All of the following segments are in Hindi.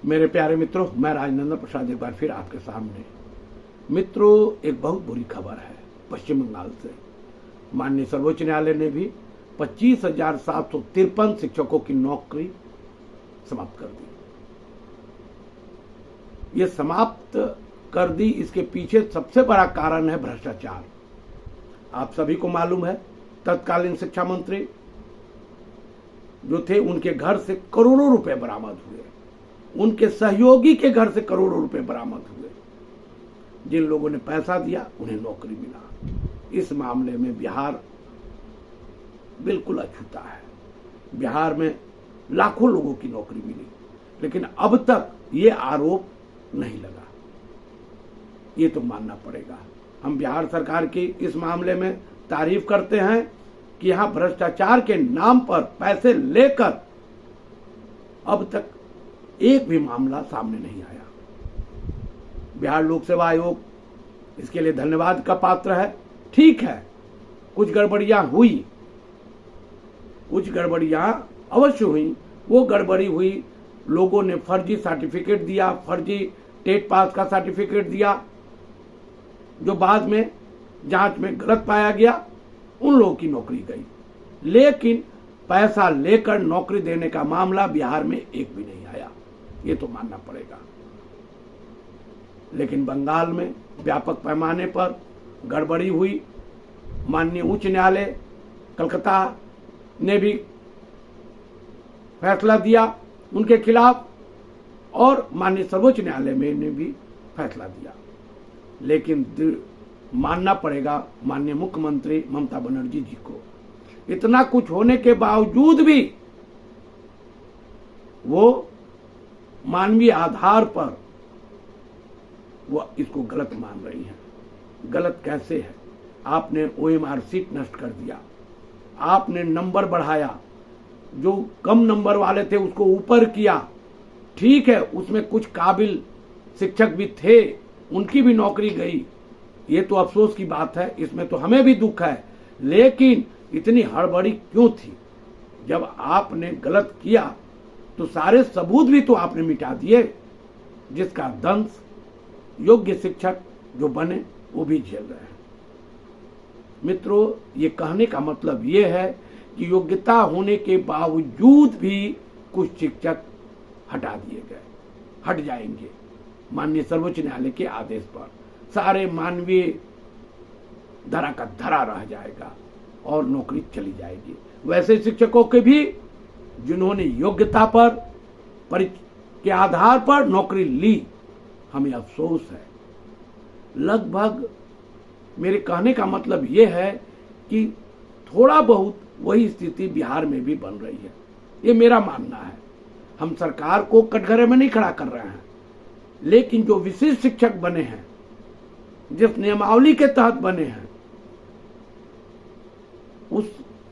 मेरे प्यारे मित्रों, मैं राजनंदन प्रसाद एक बार फिर आपके सामने। मित्रों, एक बहुत बुरी खबर है पश्चिम बंगाल से। माननीय सर्वोच्च न्यायालय ने भी 25,753 शिक्षकों की नौकरी समाप्त कर दी। ये समाप्त कर दी, इसके पीछे सबसे बड़ा कारण है भ्रष्टाचार। आप सभी को मालूम है, तत्कालीन शिक्षा मंत्री जो थे, उनके घर से करोड़ों रुपए बरामद हुए, उनके सहयोगी के घर से करोड़ों रुपए बरामद हुए। जिन लोगों ने पैसा दिया उन्हें नौकरी मिला। इस मामले में बिहार बिल्कुल अछूता है। बिहार में लाखों लोगों की नौकरी मिली, लेकिन अब तक ये आरोप नहीं लगा। ये तो मानना पड़ेगा। हम बिहार सरकार की इस मामले में तारीफ करते हैं कि यहां भ्रष्टाचार के नाम पर पैसे लेकर अब तक एक भी मामला सामने नहीं आया। बिहार लोक सेवा आयोग इसके लिए धन्यवाद का पात्र है। ठीक है, कुछ गड़बड़ियां हुई, कुछ गड़बड़ियां अवश्य हुई। वो गड़बड़ी हुई, लोगों ने फर्जी सर्टिफिकेट दिया, फर्जी टेट पास का सर्टिफिकेट दिया, जो बाद में जांच में गलत पाया गया। उन लोगों की नौकरी गई, लेकिन पैसा लेकर नौकरी देने का मामला बिहार में एक भी नहीं आया। ये तो मानना पड़ेगा। लेकिन बंगाल में व्यापक पैमाने पर गड़बड़ी हुई। माननीय उच्च न्यायालय कलकत्ता ने भी फैसला दिया उनके खिलाफ, और माननीय सर्वोच्च न्यायालय में ने भी फैसला दिया। लेकिन मानना पड़ेगा माननीय मुख्यमंत्री ममता बनर्जी जी को, इतना कुछ होने के बावजूद भी वो मानवीय आधार पर वो इसको गलत मान रही हैं। गलत कैसे है? आपने OMR सीट नष्ट कर दिया, आपने नंबर बढ़ाया, जो कम नंबर वाले थे उसको ऊपर किया। ठीक है, उसमें कुछ काबिल शिक्षक भी थे, उनकी भी नौकरी गई। ये तो अफसोस की बात है, इसमें तो हमें भी दुख है। लेकिन इतनी हड़बड़ी क्यों थी? जब आपने गलत किया तो सारे सबूत भी तो आपने मिटा दिए, जिसका दंश योग्य शिक्षक जो बने वो भी झेल रहे हैं। मित्रों, ये कहने का मतलब ये है कि योग्यता होने के बावजूद भी कुछ शिक्षक हटा दिए गए, हट जाएंगे माननीय सर्वोच्च न्यायालय के आदेश पर। सारे मानवीय धरा का धरा रह जाएगा और नौकरी चली जाएगी। वैसे शिक्षकों के भी जिन्होंने योग्यता पर के आधार पर नौकरी ली, हमें अफसोस है। लगभग मेरे कहने का मतलब यह है कि थोड़ा बहुत वही स्थिति बिहार में भी बन रही है। ये मेरा मानना है। हम सरकार को कटघरे में नहीं खड़ा कर रहे हैं, लेकिन जो विशिष्ट शिक्षक बने हैं, जिस नियमावली के तहत बने हैं, उस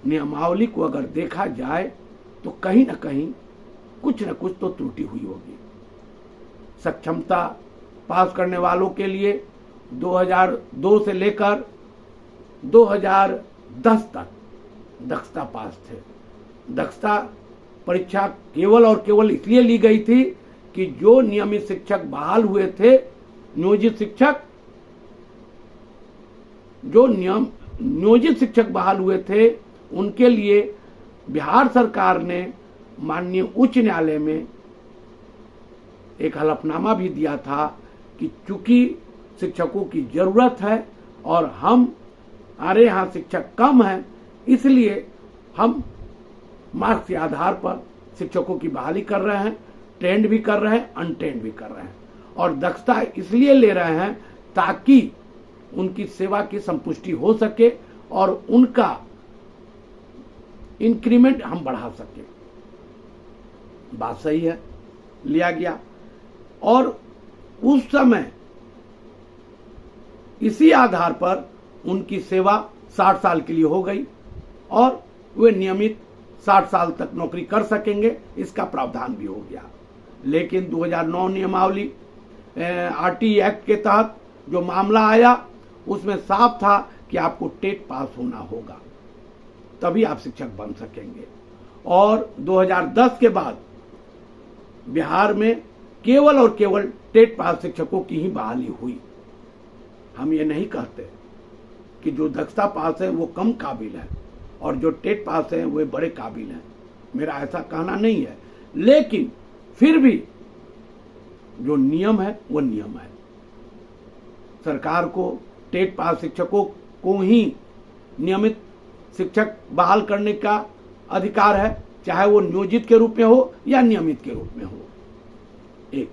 नियमावली को अगर देखा जाए तो कहीं ना कहीं कुछ न कुछ तो त्रुटि हुई होगी। सक्षमता पास करने वालों के लिए 2002 से लेकर 2010 तक दक्षता पास थे। दक्षता परीक्षा केवल और केवल इसलिए ली गई थी कि जो नियमित शिक्षक बहाल हुए थे, नियोजित शिक्षक नियोजित शिक्षक बहाल हुए थे, उनके लिए बिहार सरकार ने माननीय उच्च न्यायालय में एक हलफनामा भी दिया था कि चूंकि शिक्षकों की जरूरत है और हमारे यहाँ शिक्षक कम है, इसलिए हम मार्क्स के आधार पर शिक्षकों की बहाली कर रहे हैं, ट्रेंड भी कर रहे हैं, अनट्रेंड भी कर रहे हैं। और दक्षता इसलिए ले रहे हैं ताकि उनकी सेवा की संपुष्टि हो सके और उनका इंक्रीमेंट हम बढ़ा सके। बात सही है, लिया गया। और उस समय इसी आधार पर उनकी सेवा 60 साल के लिए हो गई और वे नियमित 60 साल तक नौकरी कर सकेंगे, इसका प्रावधान भी हो गया। लेकिन 2009 नियमावली RT एक्ट के तहत जो मामला आया, उसमें साफ था कि आपको टेट पास होना होगा, तभी आप शिक्षक बन सकेंगे। और 2010 के बाद बिहार में केवल और केवल टेट पास शिक्षकों की ही बहाली हुई। हम ये नहीं कहते कि जो दक्षता पास है वो कम काबिल है और जो टेट पास है वे बड़े काबिल हैं, मेरा ऐसा कहना नहीं है। लेकिन फिर भी जो नियम है वो नियम है। सरकार को टेट पास शिक्षकों को ही नियमित शिक्षक बहाल करने का अधिकार है, चाहे वो नियोजित के रूप में हो या नियमित के रूप में हो। एक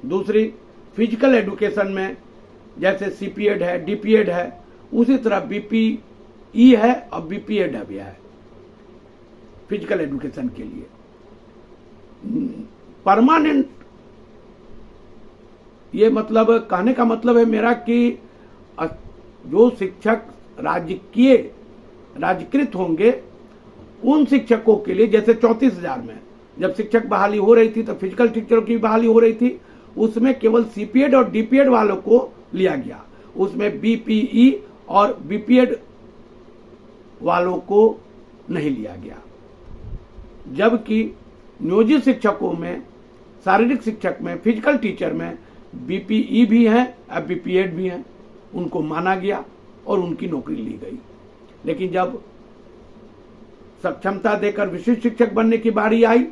दूसरी, फिजिकल एजुकेशन में जैसे सीपीएड है, डीपीएड है, उसी तरह बीपीई है और बीपीएड भी है फिजिकल एजुकेशन के लिए। परमानेंट, ये मतलब कहने का मतलब है मेरा कि जो शिक्षक राजकृत होंगे उन शिक्षकों के लिए, जैसे 34,000 में जब शिक्षक बहाली हो रही थी तो फिजिकल टीचरों की बहाली हो रही थी, उसमें केवल सीपीएड और डीपीएड वालों को लिया गया, उसमें बीपीई और बीपीएड वालों को नहीं लिया गया। जबकि नियोजित शिक्षकों में, शारीरिक शिक्षक में, फिजिकल टीचर में बीपीई भी हैं और बीपीएड भी हैं, उनको माना गया और उनकी नौकरी ली गई। लेकिन जब सक्षमता देकर विशिष्ट शिक्षक बनने की बारी आई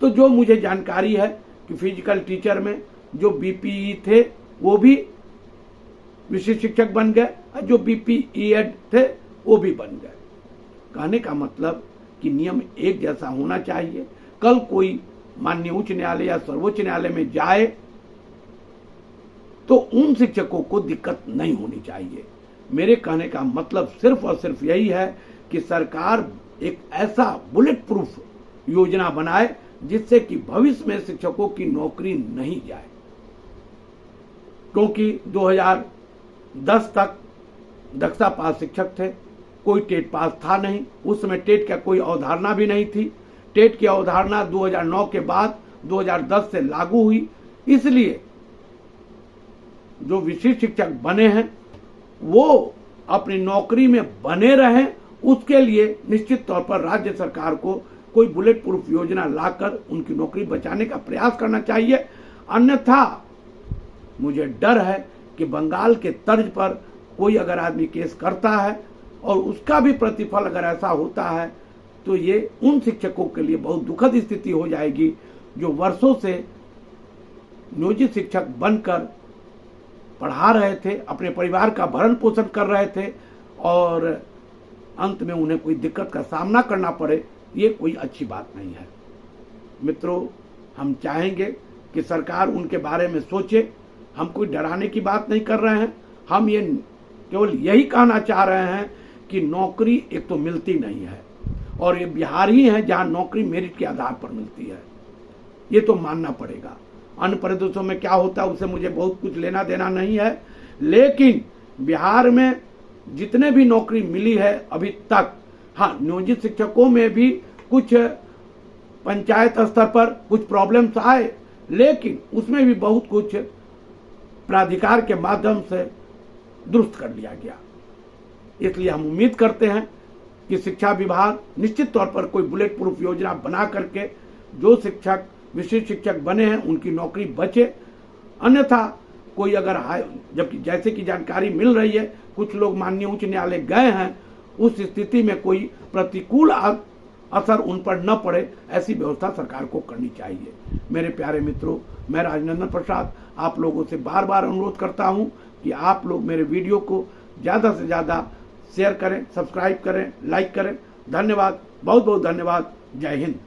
तो जो मुझे जानकारी है कि फिजिकल टीचर में जो बीपीई थे वो भी विशिष्ट शिक्षक बन गए और जो बीपीएड थे वो भी बन गए। कहने का मतलब कि नियम एक जैसा होना चाहिए। कल कोई माननीय उच्च न्यायालय या सर्वोच्च न्यायालय में जाए तो उन शिक्षकों को दिक्कत नहीं होनी चाहिए। मेरे कहने का मतलब सिर्फ और सिर्फ यही है कि सरकार एक ऐसा बुलेट प्रूफ योजना बनाए जिससे कि भविष्य में शिक्षकों की नौकरी नहीं जाए। क्योंकि 2010 तक दक्षता पास शिक्षक थे, कोई टेट पास था नहीं, उस समय टेट का कोई अवधारणा भी नहीं थी। टेट की अवधारणा 2009 के बाद 2010 से लागू हुई। इसलिए जो विशिष्ट शिक्षक बने हैं वो अपनी नौकरी में बने रहें, उसके लिए निश्चित तौर पर राज्य सरकार को कोई बुलेट प्रूफ योजना लाकर उनकी नौकरी बचाने का प्रयास करना चाहिए। अन्यथा मुझे डर है कि बंगाल के तर्ज पर कोई अगर आदमी केस करता है और उसका भी प्रतिफल अगर ऐसा होता है तो ये उन शिक्षकों के लिए बहुत दुखद स्थिति हो जाएगी जो वर्षों से नियोजित शिक्षक बनकर पढ़ा रहे थे, अपने परिवार का भरण पोषण कर रहे थे और अंत में उन्हें कोई दिक्कत का सामना करना पड़े, ये कोई अच्छी बात नहीं है। मित्रों, हम चाहेंगे कि सरकार उनके बारे में सोचे। हम कोई डराने की बात नहीं कर रहे हैं, हम ये केवल यही कहना चाह रहे हैं कि नौकरी एक तो मिलती नहीं है और ये बिहार ही है जहां नौकरी मेरिट के आधार पर मिलती है, ये तो मानना पड़ेगा। अन्य प्रदेशों में क्या होता है उससे मुझे बहुत कुछ लेना देना नहीं है, लेकिन बिहार में जितने भी नौकरी मिली है अभी तक, हाँ, नियोजित शिक्षकों में भी कुछ पंचायत स्तर पर कुछ प्रॉब्लम्स आए, लेकिन उसमें भी बहुत कुछ प्राधिकार के माध्यम से दुरुस्त कर लिया गया। इसलिए हम उम्मीद करते हैं कि शिक्षा विभाग निश्चित तौर पर कोई बुलेट प्रूफ योजना बना करके जो शिक्षक विशिष्ट शिक्षक बने हैं उनकी नौकरी बचे। अन्यथा कोई अगर जबकि जैसे कि जानकारी मिल रही है कुछ लोग माननीय उच्च न्यायालय गए हैं, उस स्थिति में कोई प्रतिकूल असर उन पर न पड़े, ऐसी व्यवस्था सरकार को करनी चाहिए। मेरे प्यारे मित्रों, मैं राजनंदन प्रसाद आप लोगों से बार बार अनुरोध करता हूं कि आप लोग मेरे वीडियो को ज़्यादा से ज़्यादा शेयर करें, सब्सक्राइब करें, लाइक करें। धन्यवाद, बहुत बहुत धन्यवाद। जय हिंद।